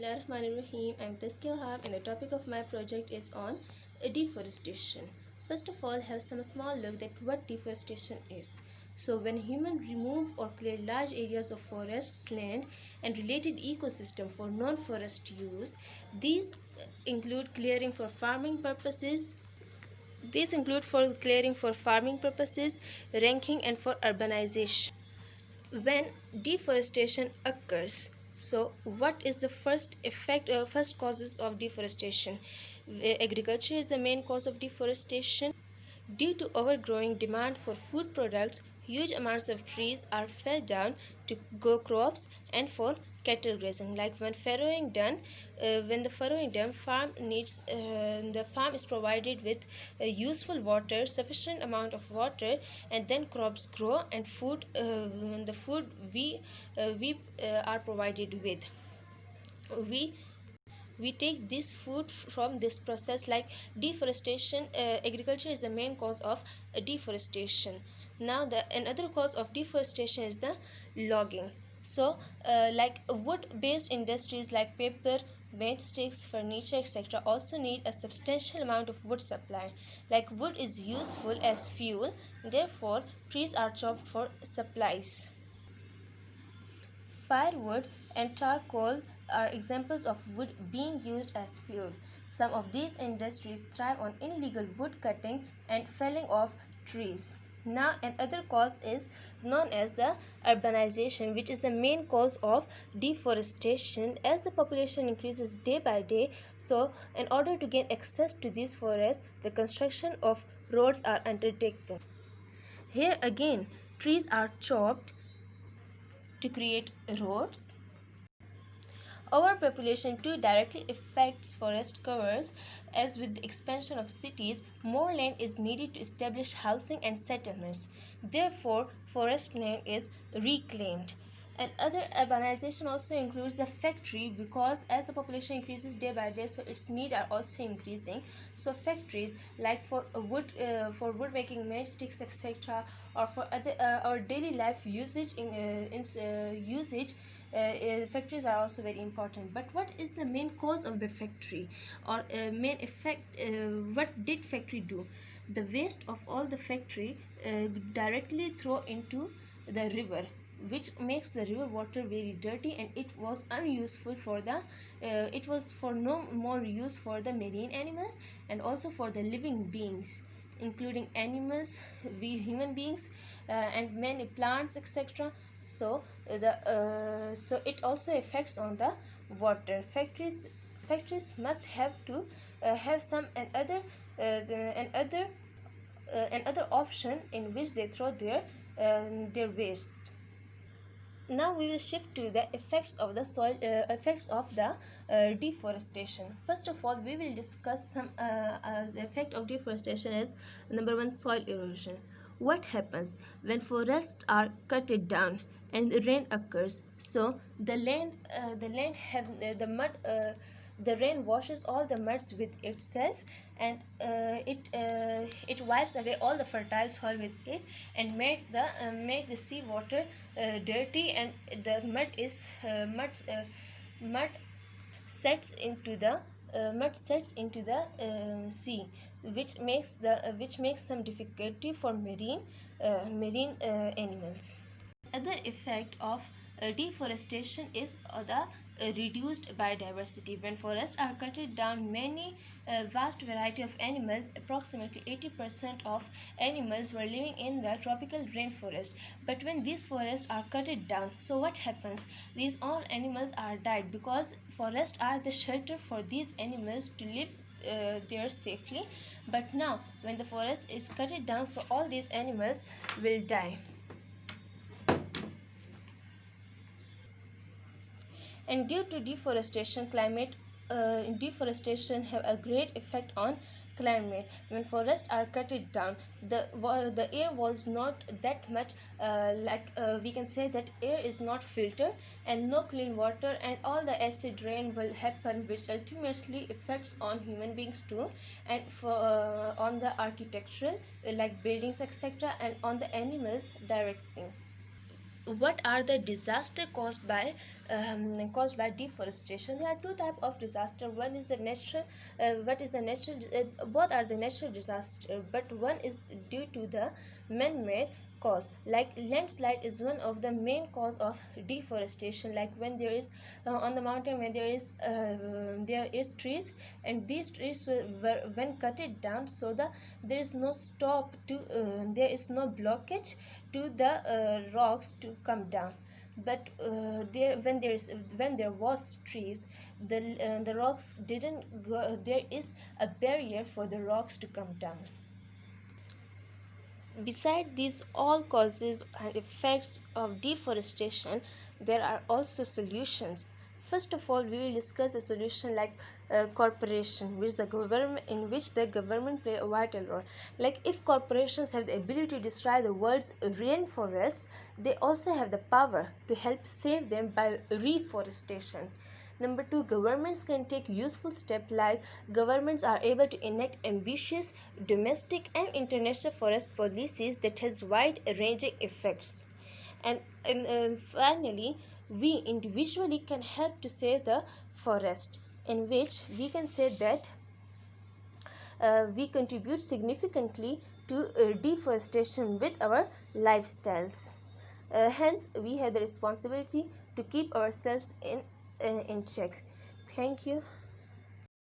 Bismillahirrahmanirrahim. I'm Tazkia Wahab and the topic of my project is on deforestation. First of all, have some small look at what deforestation is. So when humans remove or clear large areas of forests, land and related ecosystem for non-forest use, these include clearing for farming purposes, ranking and for urbanization. When deforestation occurs, so what is the first causes of deforestation? Agriculture is the main cause of deforestation. Due to overgrowing demand for food products, huge amounts of trees are felled down to grow crops and for cattle grazing. Like when the furrowing done, the farm is provided with useful water, sufficient amount of water, and then crops grow and the food we are provided with. We we take this food from this process. Like deforestation, agriculture is the main cause of deforestation. Now the another cause of deforestation is the logging. So like wood based industries like paper, sticks, furniture, etc. also need a substantial amount of wood supply. Like wood is useful as fuel, therefore trees are chopped for supplies. Firewood and charcoal are examples of wood being used as fuel. Some of these industries thrive on illegal wood cutting and felling of trees. Now, another cause is known as the urbanization, which is the main cause of deforestation. As the population increases day by day, so in order to gain access to these forests, the construction of roads are undertaken. Here again, trees are chopped to create roads. Overpopulation too directly affects forest covers, as with the expansion of cities, more land is needed to establish housing and settlements. Therefore, forest land is reclaimed. And other urbanization also includes the factory, because as the population increases day by day, so its need are also increasing. So factories like for wood making matchsticks, etc., or for other our daily life usage factories are also very important. But what is the main cause of the factory, or main effect? What did factory do? The waste of all the factory directly throw into the river, which makes the river water very dirty, and it was unuseful for the it was for no more use for the marine animals and also for the living beings, including animals, we human beings, and many plants, etc. So it also affects on the water. Factories must have to have some another option in which they throw their waste. Now we will shift to the effects of the deforestation. First of all, we will discuss the effect of deforestation is number one, soil erosion. What happens when forests are cut down and rain occurs? So the land have the rain washes all the muds with itself, and it wipes away all the fertile soil with it, and make the sea water dirty, and the mud sets into the sea, which makes some difficulty for marine animals. Other effect of deforestation is the reduced biodiversity. When forests are cut down, many vast variety of animals, approximately 80% of animals were living in the tropical rainforest. But when these forests are cut down, so what happens? These all animals are died, because forests are the shelter for these animals to live there safely. But now when the forest is cut down, so all these animals will die. And due to deforestation have a great effect on climate. When forests are cut down, the air was not that much, we can say that air is not filtered, and no clean water, and all the acid rain will happen, which ultimately affects on human beings too, and on the architectural, like buildings, etc., and on the animals directly. What are the disaster caused by deforestation? There are two type of disaster. One is the natural. What is the natural? Both are the natural disaster, but one is due to the man-made cause. Like landslide is one of the main cause of deforestation. Like when there is on the mountain, when there is trees, and these trees when cut it down, so there is no stop to there is no blockage to the rocks to come down. But when there was trees, the rocks didn't go. There is a barrier for the rocks to come down. Beside these all causes and effects of deforestation, there are also solutions. First of all, we will discuss a solution like corporation, in which the government play a vital role. Like if corporations have the ability to destroy the world's rainforests, they also have the power to help save them by reforestation. Number two, governments can take useful steps like governments are able to enact ambitious domestic and international forest policies that has wide-ranging effects. And finally, we individually can help to save the forest, in which we can say that we contribute significantly to deforestation with our lifestyles. Hence, we have the responsibility to keep ourselves in check. Thank you.